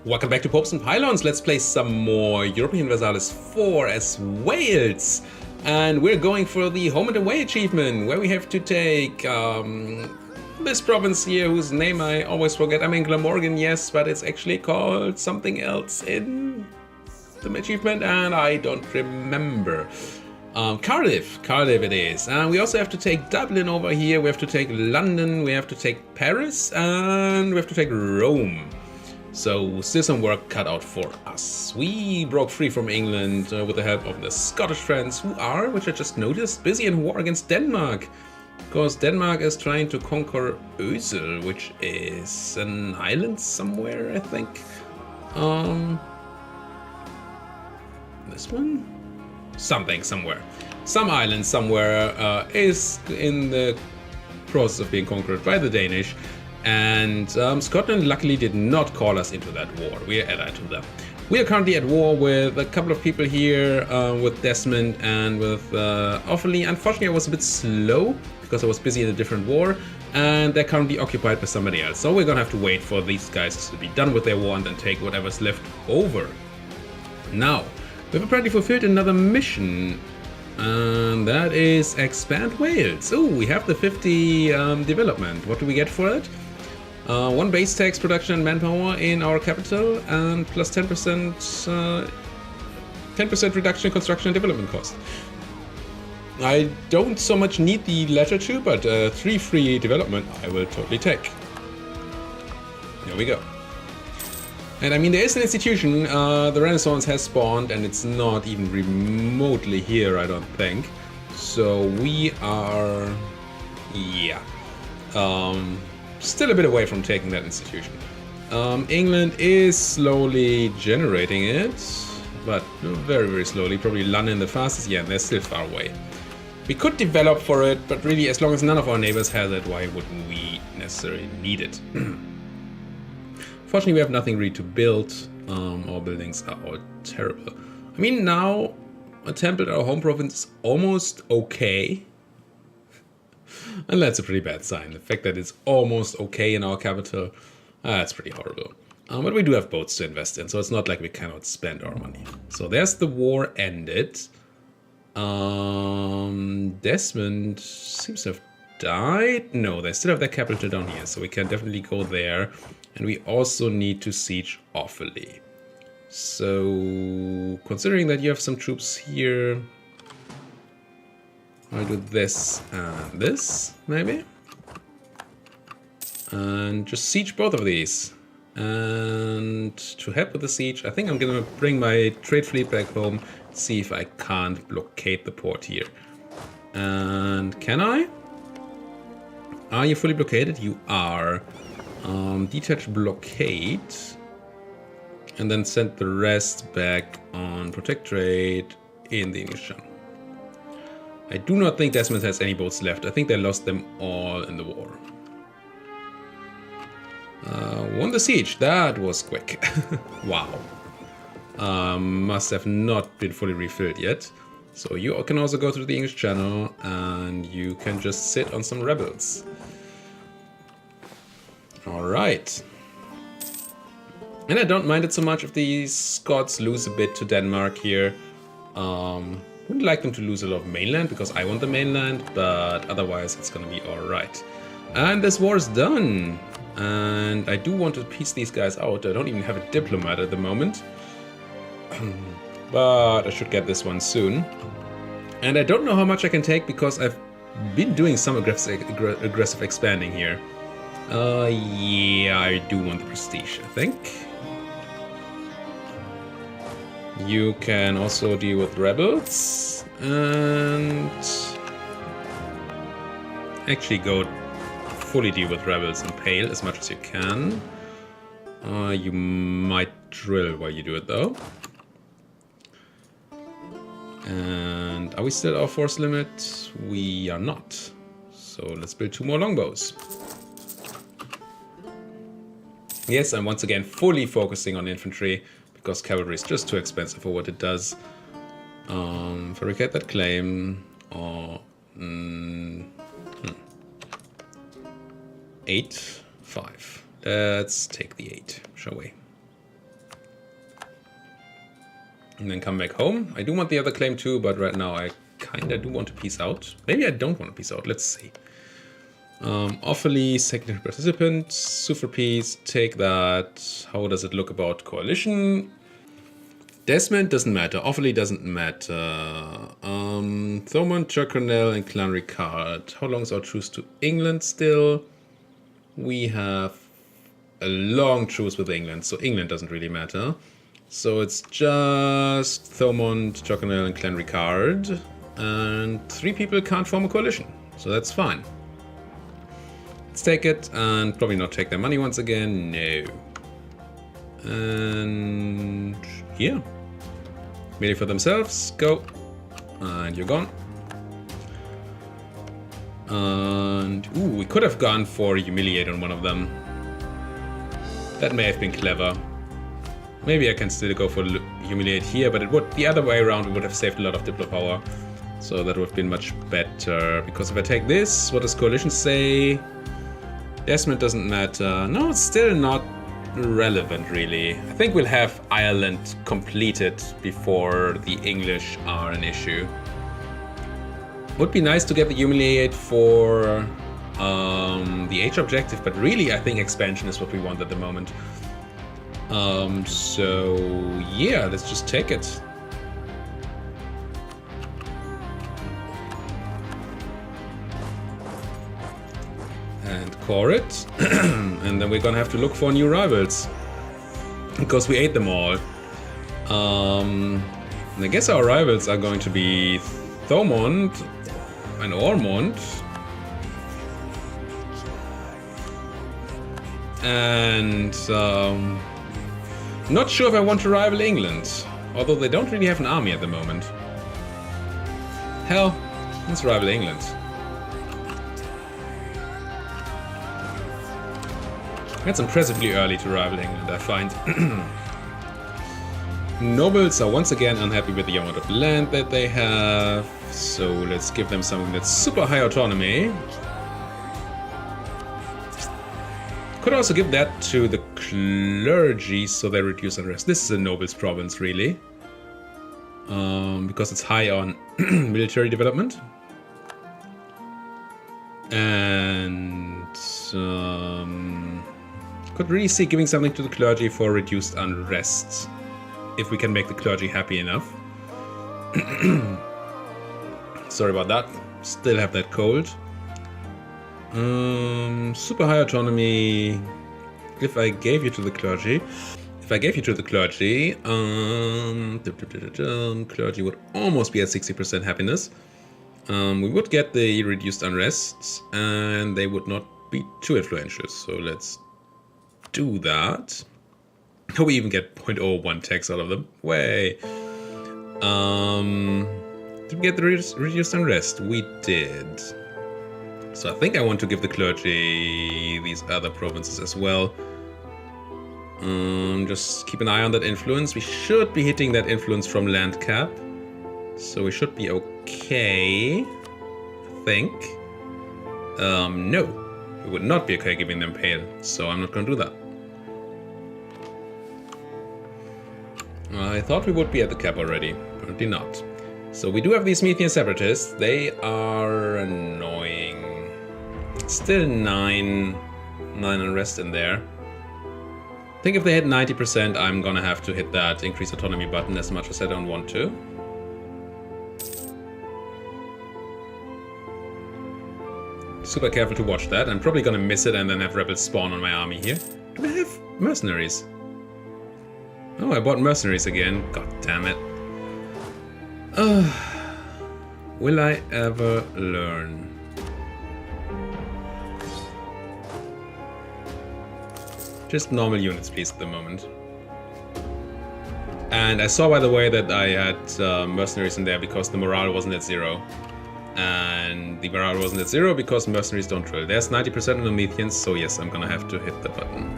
Welcome back to Popes and Pylons. Let's play some more Europa Universalis IV as Wales. And we're going for the Home and Away achievement, where we have to take this province here, whose name I always forget. I mean, Glamorgan, yes, but it's actually called something else in the achievement, and I don't remember. Cardiff it is. And we also have to take Dublin over here, we have to take London, we have to take Paris, and we have to take Rome. So still some work cut out for us. We broke free from England with the help of the Scottish friends, who are, which I just noticed, busy in war against Denmark. Because Denmark is trying to conquer Ösel, which is an island somewhere, I think. This one? Somewhere. Some island somewhere is in the process of being conquered by the Danish. And Scotland luckily did not call us into that war. We are allied to them. We are currently at war with a couple of people here, with Desmond and with Offaly. Unfortunately, I was a bit slow because I was busy in a different war, and they're currently occupied by somebody else. So we're gonna have to wait for these guys to be done with their war and then take whatever's left over. Now, we've apparently fulfilled another mission, and that is expand Wales. Oh, we have the 50 development. What do we get for it? 1 base tax production and manpower in our capital, and plus 10% reduction in construction and development cost. I don't so much need the latter two, but 3 free development I will totally take. There we go. And I mean, there is an institution, the Renaissance has spawned, and it's not even remotely here, I don't think. So we are, yeah, still a bit away from taking that institution. England is slowly generating it, but very, very slowly. Probably London the fastest, yeah, and they're still far away. We could develop for it, but really, as long as none of our neighbors has it, why wouldn't we necessarily need it? Fortunately, we have nothing really to build. Our buildings are all terrible. I mean, now a temple in our home province is almost okay. And that's a pretty bad sign. The fact that it's almost okay in our capital, that's pretty horrible. But we do have boats to invest in, so it's not like we cannot spend our money. So there's the war ended. Desmond seems to have died. No, they still have their capital down here, so we can definitely go there. And we also need to siege Offaly. So, considering that you have some troops here, I'll do this and this, maybe. And just siege both of these. And to help with the siege, I think I'm gonna bring my trade fleet back home, see if I can't blockade the port here. And can I? Are you fully blockaded? You are. Detach blockade, and then send the rest back on protectorate in the English Channel. I do not think Desmond has any boats left. I think they lost them all in the war. Won the siege. That was quick. Wow. Must have not been fully refilled yet. So you can also go through the English Channel, and you can just sit on some rebels. Alright. And I don't mind it so much if the Scots lose a bit to Denmark here. Wouldn't like them to lose a lot of mainland, because I want the mainland, but otherwise it's gonna be alright. And this war is done. And I do want to peace these guys out. I don't even have a diplomat at the moment. But I should get this one soon. And I don't know how much I can take, because I've been doing some aggressive expanding here. Yeah, I do want the prestige, I think. You can also deal with rebels, and actually go fully deal with rebels and Pale as much as you can. You might drill while you do it though. And are we still at our force limit? We are not. So let's build 2 more longbows. Yes, I'm once again fully focusing on infantry, because cavalry is just too expensive for what it does. Fabricate that claim, or 8, 5. Let's take the 8, shall we? and then come back home. I do want the other claim too, but right now I kinda do want to peace out. Maybe I don't want to peace out. Let's see. Awfully, secondary participant, super peace, take that. How does it look about coalition? Desmond doesn't matter. Awfully doesn't matter. Thomond, Churconnell, and Clan Ricard. How long is our truce to England still? We have a long truce with England, so England doesn't really matter. So it's just Thomond, Churconnell, and Clan Ricard. And 3 people can't form a coalition, so that's fine. Let's take it and probably not take their money once again. No. And yeah. Melee for themselves. Go. And you're gone. And ooh, we could have gone for Humiliate on one of them. That may have been clever. Maybe I can still go for Humiliate here, but it would the other way around. We would have saved a lot of Diplo power. So that would have been much better. Because if I take this, what does Coalition say? Desmond doesn't matter. No, it's still not relevant, really. I think we'll have Ireland completed before the English are an issue. Would be nice to get the Humiliate for the Age objective, but really I think expansion is what we want at the moment. So yeah, let's just take it. And core it. And then we're gonna have to look for new rivals. Because we ate them all. And I guess our rivals are going to be Thomond and Ormond. And not sure if I want to rival England. Although they don't really have an army at the moment. Hell, let's rival England. That's impressively early to rival England, I find. Nobles are once again unhappy with the amount of land that they have, so let's give them something that's super high autonomy. Could also give that to the clergy so they reduce unrest. This is a nobles province, really. Because it's high on military development. And could really see giving something to the clergy for reduced unrest. If we can make the clergy happy enough. Sorry about that. Still have that cold. Super high autonomy. If I gave you to the clergy. Clergy would almost be at 60% happiness. We would get the reduced unrest. And they would not be too influential. So let's do that. We even get 0.01 tax out of them. Way. Did we get the reduced unrest? We did. So I think I want to give the clergy these other provinces as well. Just keep an eye on that influence. We should be hitting that influence from land cap. So we should be okay. I think. No. We would not be okay giving them pale. So I'm not going to do that. I thought we would be at the cap already. Apparently not. So we do have these Methian separatists. They are annoying. Still 9 unrest in there. I think if they hit 90%, I'm gonna have to hit that increase autonomy button as much as I don't want to. Super careful to watch that. I'm probably gonna miss it and then have rebels spawn on my army here. Do I have mercenaries? Oh, I bought mercenaries again. God damn it. Will I ever learn? Just normal units, please, at the moment. And I saw, by the way, that I had mercenaries in there because the morale wasn't at 0. And the morale wasn't at 0 because mercenaries don't drill. There's 90% on the Methians, so yes, I'm gonna have to hit the button.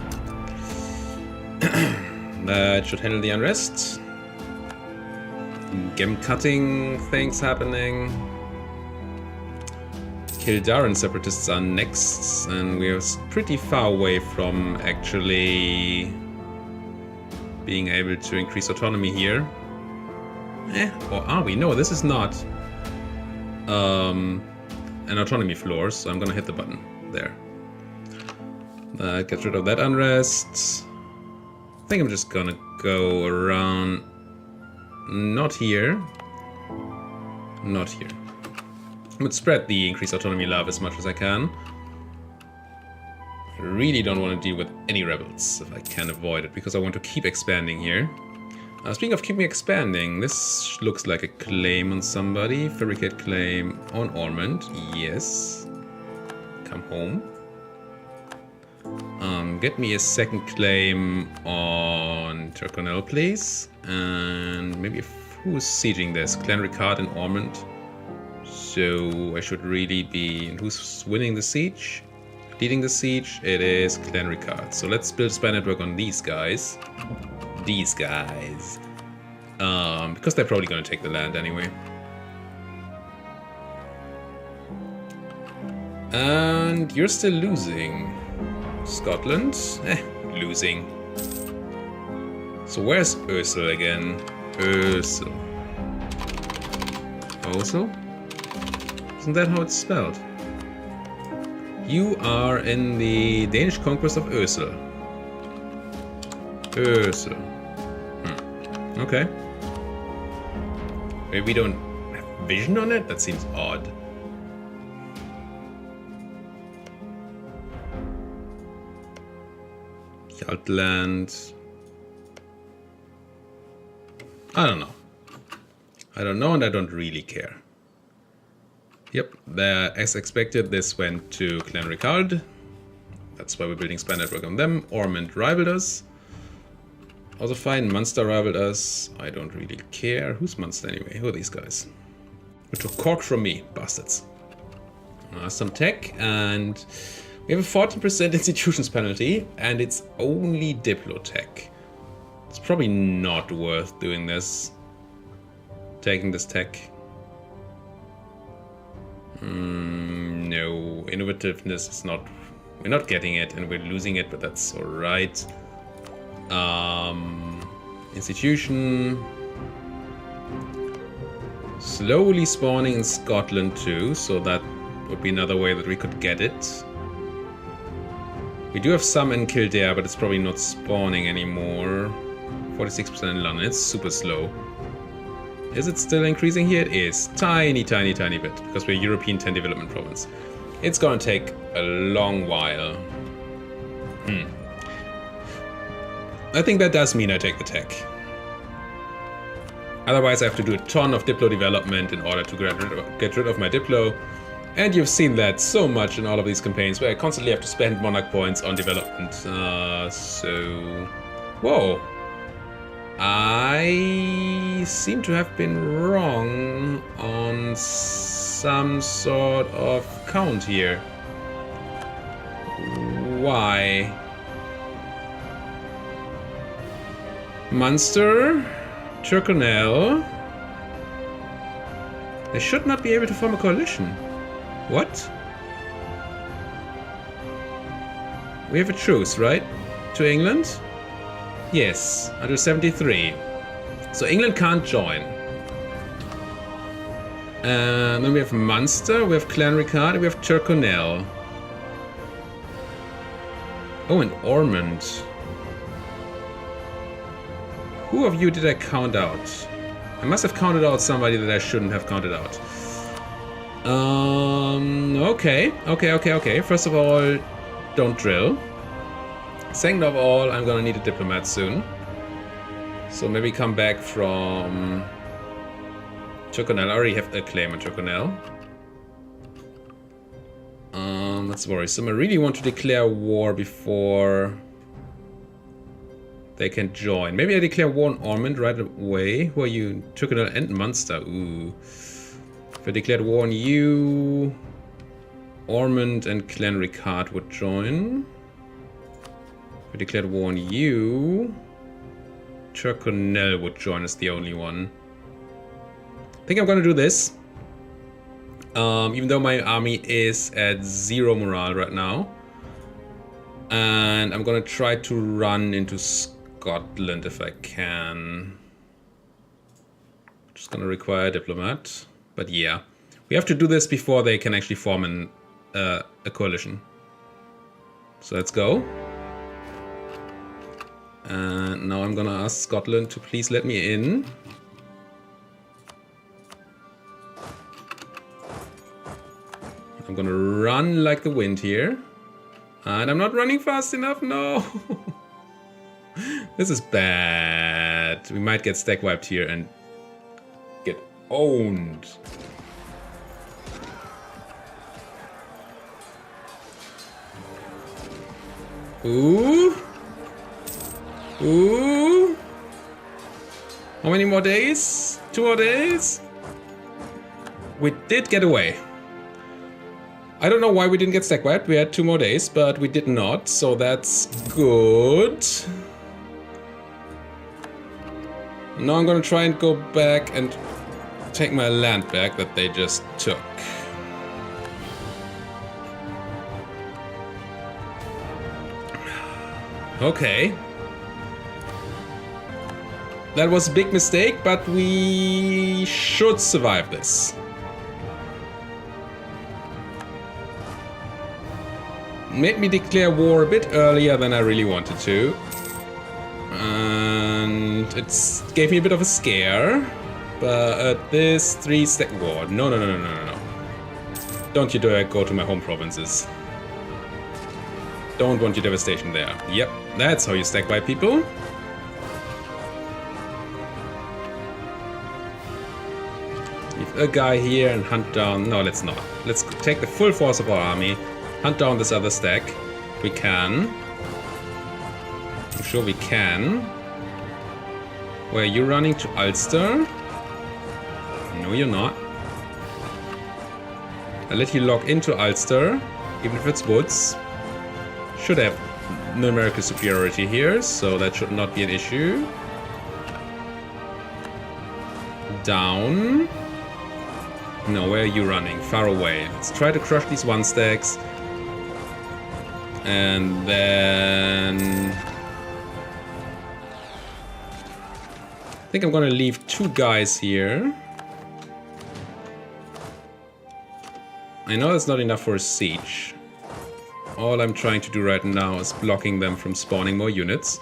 That should handle the unrest. Gem cutting things happening. Kildaren separatists are next, and we're pretty far away from actually being able to increase autonomy here. Or are we? No, this is not an autonomy floor, so I'm gonna hit the button there. Get rid of that unrest. I think I'm just gonna go around. Not here. Not here. I would spread the increased autonomy love as much as I can. I really don't want to deal with any rebels if I can avoid it, because I want to keep expanding here. Speaking of keeping expanding, this looks like a claim on somebody. Fabricate claim on Ormond. Yes. Come home. Get me a second claim on Turconel, please. And maybe who's sieging this? Clan Ricard and Ormond. So I should really be... Who's winning the siege? Leading the siege? It is Clan Ricard. So let's build spy network on these guys. These guys. Because they're probably going to take the land anyway. And you're still losing. Scotland? Losing. So where's Ursel again? Ursel. Ursel? Isn't that how it's spelled? You are in the Danish conquest of Ursel. Ursel. Okay. Maybe we don't have vision on it? That seems odd. Outland. I don't know. I don't know, and I don't really care. Yep, as expected, this went to Clan Ricard. That's why we're building spy network on them. Ormond rivaled us. Also fine, Munster rivaled us. I don't really care. Who's Munster anyway? Who are these guys? Who took Cork from me, bastards. Some tech, and we have a 14% institutions penalty, and it's only Diplotech. It's probably not worth doing this. Taking this tech. No, innovativeness is not... We're not getting it, and we're losing it, but that's alright. Institution... Slowly spawning in Scotland too, so that would be another way that we could get it. We do have some in Kildare, but it's probably not spawning anymore. 46% in London, it's super slow. Is it still increasing here? It is. Tiny, tiny, tiny bit, because we're a European 10 development province. It's gonna take a long while. I think that does mean I take the tech. Otherwise I have to do a ton of Diplo development in order to get rid of my Diplo. And you've seen that so much in all of these campaigns, where I constantly have to spend monarch points on development. Whoa. I seem to have been wrong on some sort of count here. Why? Munster, Turconel. They should not be able to form a coalition. What? We have a truce, right? To England? Yes, under 73. So England can't join. And then we have Munster, we have Clan Ricard, and we have Turconel. Oh, and Ormond. Who of you did I count out? I must have counted out somebody that I shouldn't have counted out. Okay. First of all, don't drill. Second of all, I'm gonna need a diplomat soon. So maybe come back from Turconel. I already have a claim on Turconel. That's worrisome. I really want to declare war before they can join. Maybe I declare war on Ormond right away. Who are you? Turconel and Munster. Ooh. If I declared war on you, Ormond and Clan Ricard would join. If I declared war on you, Turconel would join as the only one. I think I'm gonna do this. Even though my army is at 0 morale right now. And I'm gonna try to run into Scotland if I can. Just gonna require a diplomat. But yeah, we have to do this before they can actually form a coalition. So let's go. And now I'm gonna ask Scotland to please let me in. I'm gonna run like the wind here. And I'm not running fast enough, no! This is bad. We might get stack wiped here and get owned. Ooh. Ooh. How many more days? 2 more days? We did get away. I don't know why we didn't get stack wiped. We had 2 more days, but we did not, so that's good. Now I'm gonna try and go back and take my land back that they just took. Okay. That was a big mistake, but we should survive this. Made me declare war a bit earlier than I really wanted to. And it gave me a bit of a scare. But this 3 stack war. No. Don't you dare go to my home provinces. Don't want your devastation there. Yep, that's how you stack by people. Leave a guy here and hunt down. No, let's not. Let's take the full force of our army. Hunt down this other stack. We can. I'm sure we can. Where are you running to Ulster? No, you're not. I'll let you log into Ulster, even if it's woods. Should have numerical superiority here, so that should not be an issue. Down. No, where are you running? Far away. Let's try to crush these 1 stacks. And then I think I'm gonna leave 2 guys here. I know that's not enough for a siege. All I'm trying to do right now is blocking them from spawning more units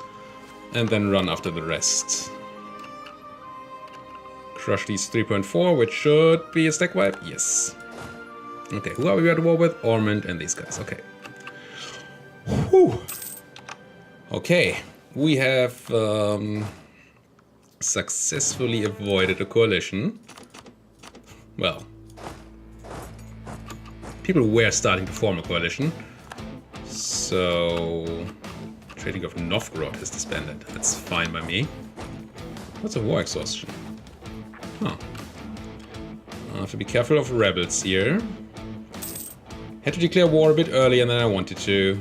and then run after the rest. Crush these 3.4, which should be a stack wipe. Yes. Okay, who are we at war with? Ormond and these guys. Okay. Whew. Okay, we have successfully avoided a coalition. Well, people were starting to form a coalition. So, Trading of Novgorod has disbanded. That's fine by me. What's a war exhaustion? Huh. I have to be careful of rebels here. Had to declare war a bit earlier than I wanted to.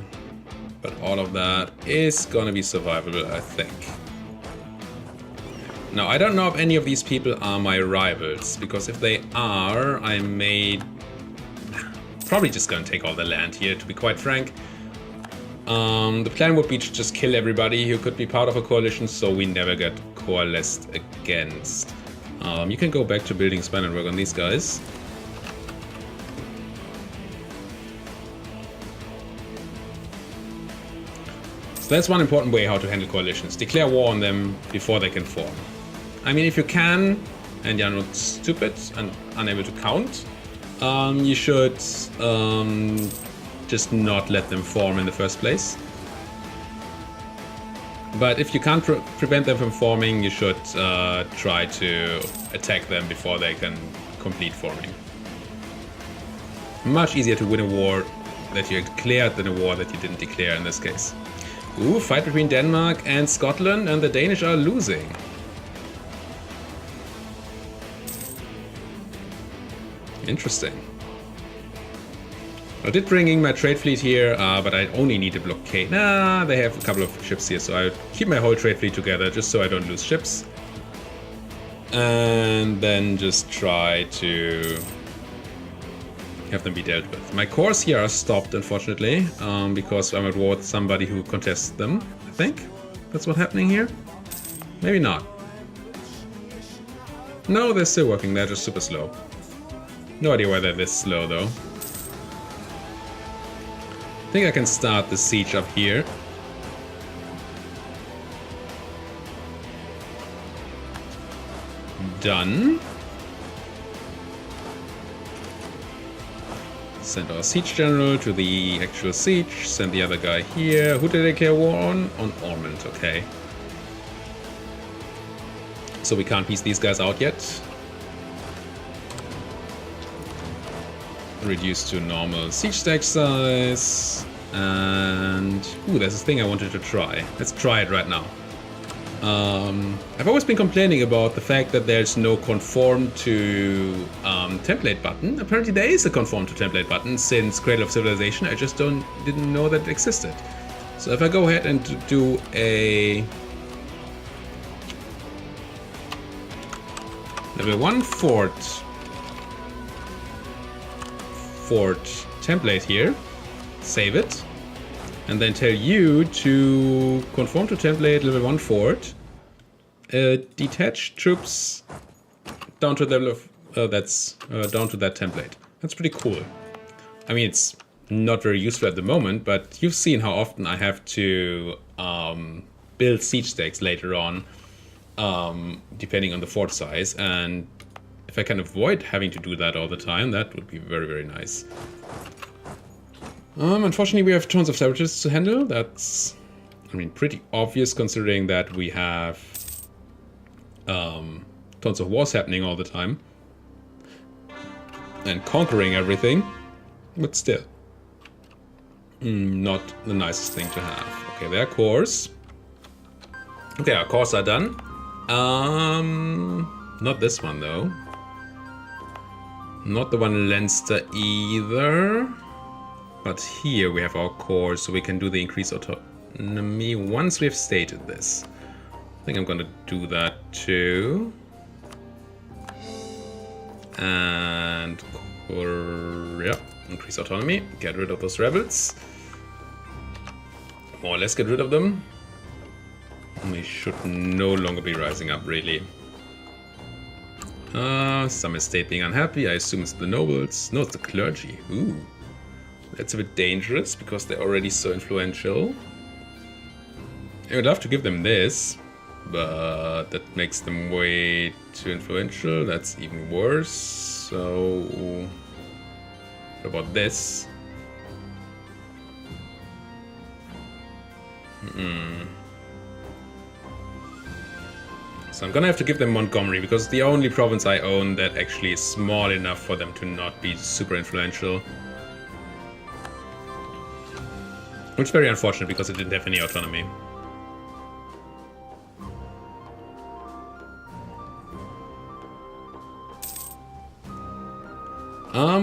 But all of that is gonna be survivable, I think. Now, I don't know if any of these people are my rivals, because if they are, I may... probably just gonna take all the land here, to be quite frank. The plan would be to just kill everybody who could be part of a coalition, so we never get coalesced against. You can go back to building span and work on these guys. So that's one important way how to handle coalitions. Declare war on them before they can form. I mean, if you can, and you're not stupid and unable to count, you should just not let them form in the first place. But if you can't prevent them from forming, you should try to attack them before they can complete forming. Much easier to win a war that you declared than a war that you didn't declare in this case. Ooh, fight between Denmark and Scotland, and the Danish are losing. Interesting. I did bring in my trade fleet here, but I only need a blockade. Nah, they have a couple of ships here, so I'll keep my whole trade fleet together just so I don't lose ships. And then just try to have them be dealt with. My cores here are stopped, unfortunately, because I'm at war with somebody who contests them, I think. That's what's happening here. Maybe not. No, they're still working. They're just super slow. No idea why they're this slow, though. I think I can start the siege up here. Done. Send our siege general to the actual siege. Send the other guy here. Who did they declare war on? On Ormond, okay. So we can't piece these guys out yet. Reduce to normal siege stack size. And... ooh, there's this thing I wanted to try. Let's try it right now. I've always been complaining about the fact that there's no conform to template button. Apparently there is a conform to template button since Cradle of Civilization. I just didn't know that it existed. So if I go ahead and do a level 1 fort template here, save it, and then tell you to conform to template level 1 fort, detach troops down to the level of down to that template. That's pretty cool. I mean, it's not very useful at the moment, but you've seen how often I have to build siege stacks later on, depending on the fort size, and if I can avoid having to do that all the time, that would be very, very nice. Unfortunately, we have tons of separatists to handle. That's, I mean, pretty obvious considering that we have tons of wars happening all the time and conquering everything, but still not the nicest thing to have. Okay, their cores. Okay, our cores are done. Not this one though. Not the one in Leinster either. But here we have our cores, so we can do the increased autonomy once we've stated this. I think I'm gonna do that too. And yeah, increase autonomy, get rid of those rebels. More or less get rid of them. We should no longer be rising up, really. Some estate being unhappy, I assume it's the nobles. No, it's the clergy. Ooh. That's a bit dangerous because they're already so influential. I would love to give them this, but that makes them way too influential. That's even worse. So, what about this? So I'm gonna have to give them Montgomery because it's the only province I own that actually is small enough for them to not be super influential. Which is very unfortunate because it didn't have any autonomy.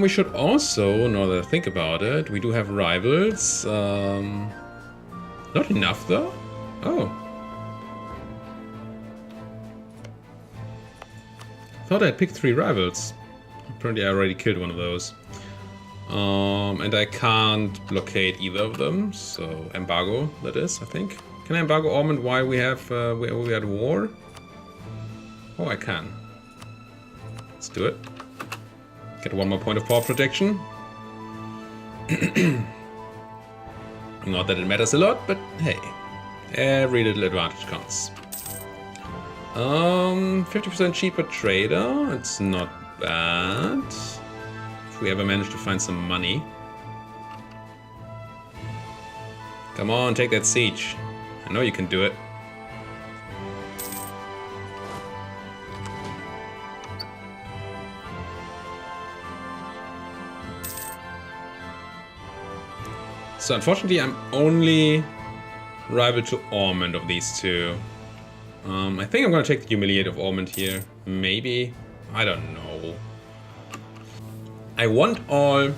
We should also, now that I think about it, we do have rivals. Not enough though? Oh. Thought I'd picked 3 rivals. Apparently I already killed one of those. And I can't blockade either of them, so embargo, that is, I think. Can I embargo Ormond while we have we had war? Oh, I can. Let's do it. Get 1 more point of power protection. Not that it matters a lot, but hey, every little advantage counts. 50% cheaper trader, it's not bad. If we ever manage to find some money. Come on, take that siege. I know you can do it. So unfortunately, I'm only rival to Ormond of these two. I think I'm gonna take the Humiliate of Ormond here. Maybe. I don't know. I want all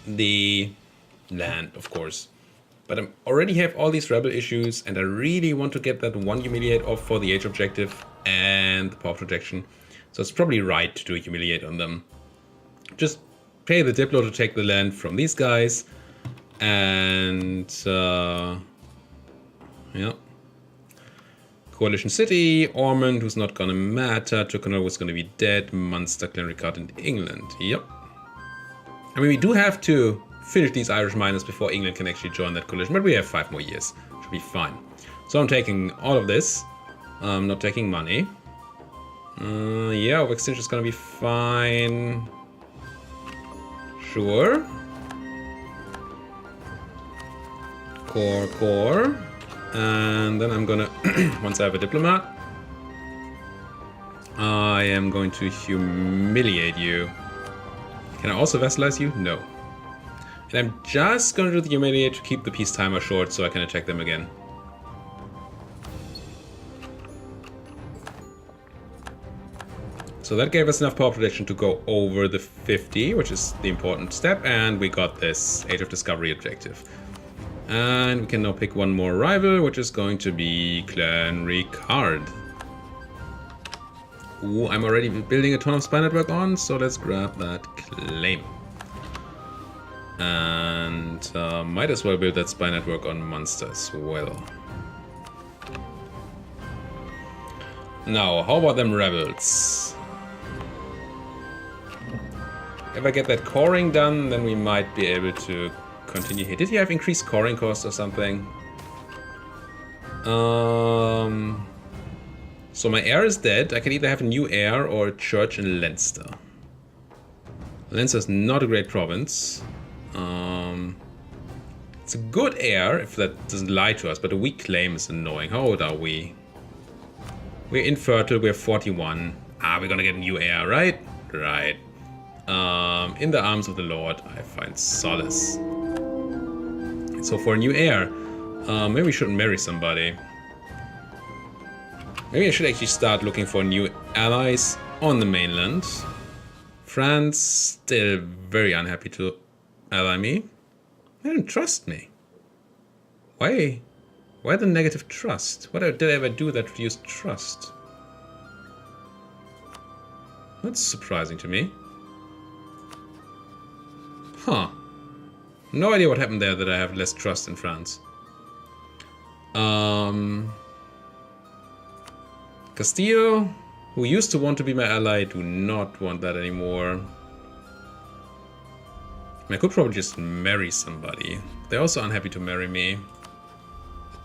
the land, of course. But I already have all these rebel issues, and I really want to get that 1 Humiliate off for the age objective and the power protection. So it's probably right to do a Humiliate on them. Just pay the Diplo to take the land from these guys. And yeah, Coalition City, Ormond, who's not gonna matter, Tucano was gonna be dead, Munster, Clanricarde, and England. Yep. I mean, we do have to finish these Irish miners before England can actually join that coalition, but we have 5 more years. Should be fine. So I'm taking all of this. I'm not taking money. Yeah, overextension is gonna be fine. Sure. Core. And then I'm gonna, once I have a diplomat, I am going to humiliate you. Can I also vassalize you? No. And I'm just gonna do the humiliate to keep the peace timer short so I can attack them again. So that gave us enough power protection to go over the 50, which is the important step, and we got this Age of Discovery objective. And we can now pick one more rival, which is going to be Clanricarde. Ooh, I'm already building a ton of spy network on, so let's grab that claim. And might as well build that spy network on Munster as well. Now, how about them rebels? If I get that coring done, then we might be able to continue here. Did he have increased coring cost or something? So my heir is dead. I can either have a new heir or a church in Leinster. Leinster is not a great province. It's a good heir if that doesn't lie to us, but a weak claim is annoying. How old are we? We're infertile. We're 41. We're gonna get a new heir, right? Right. In the arms of the Lord, I find solace. So for a new heir, maybe we should marry somebody. Maybe I should actually start looking for new allies on the mainland. France, still very unhappy to ally me. They don't trust me. Why? Why the negative trust? What did I ever do that reduced trust? That's surprising to me. Huh. No idea what happened there that I have less trust in France. Castillo, who used to want to be my ally, do not want that anymore. I could probably just marry somebody. They're also unhappy to marry me.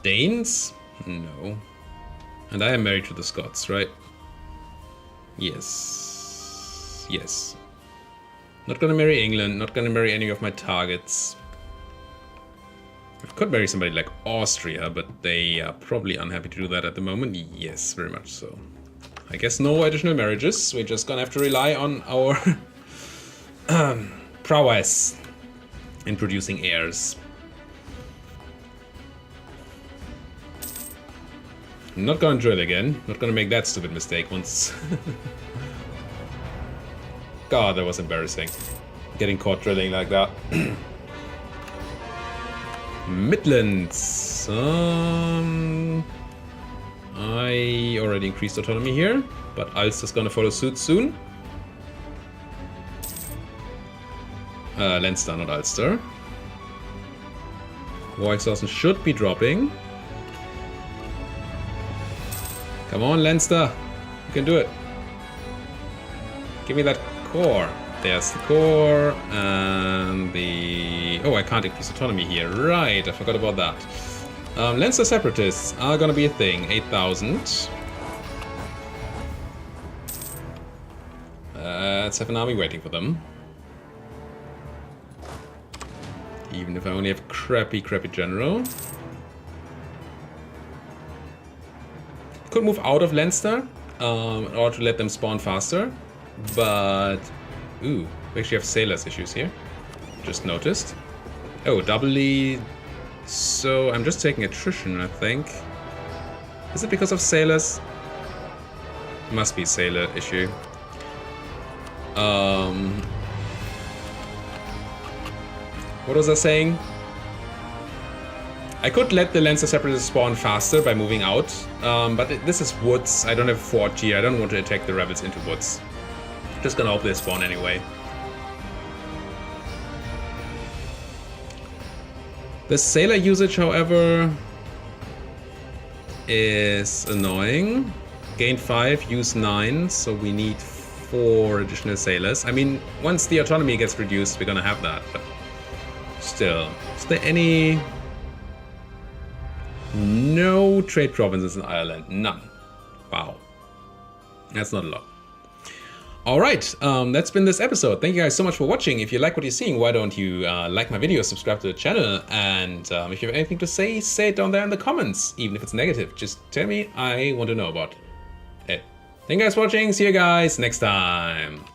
Danes? No. And I am married to the Scots, right? Yes. Yes. Not gonna marry England, not gonna marry any of my targets. I could marry somebody like Austria, but they are probably unhappy to do that at the moment. Yes, very much so. I guess no additional marriages. We're just gonna have to rely on our prowess in producing heirs. I'm not gonna drill again. Not gonna make that stupid mistake once. God, that was embarrassing. Getting caught drilling like that. Midlands. I already increased autonomy here, but Ulster's gonna follow suit soon. Leinster, not Ulster. War exhaustion should be dropping. Come on, Leinster. You can do it. Give me that core. There's the core and the... Oh, I can't increase autonomy here. Right, I forgot about that. Leinster separatists are gonna be a thing. 8,000. Let's have an army waiting for them. Even if I only have crappy general. Could move out of Leinster in order to let them spawn faster. But... Ooh, we actually have sailors issues here. Just noticed. Oh, doubly... So, I'm just taking attrition, I think. Is it because of sailors? Must be sailor issue. What was I saying? I could let the Leinster Separatists spawn faster by moving out, but this is woods. I don't have a fort here. I don't want to attack the rebels into woods. Just gonna hope they spawn anyway. The sailor usage, however, is annoying. Gain 5, use 9, so we need 4 additional sailors. I mean, once the autonomy gets reduced, we're gonna have that, but still. Is there any... No trade provinces in Ireland. None. Wow. That's not a lot. Alright, that's been this episode. Thank you guys so much for watching. If you like what you're seeing, why don't you like my video, subscribe to the channel, and if you have anything to say it down there in the comments. Even if it's negative, just tell me. I want to know about it. Thank you guys for watching. See you guys next time.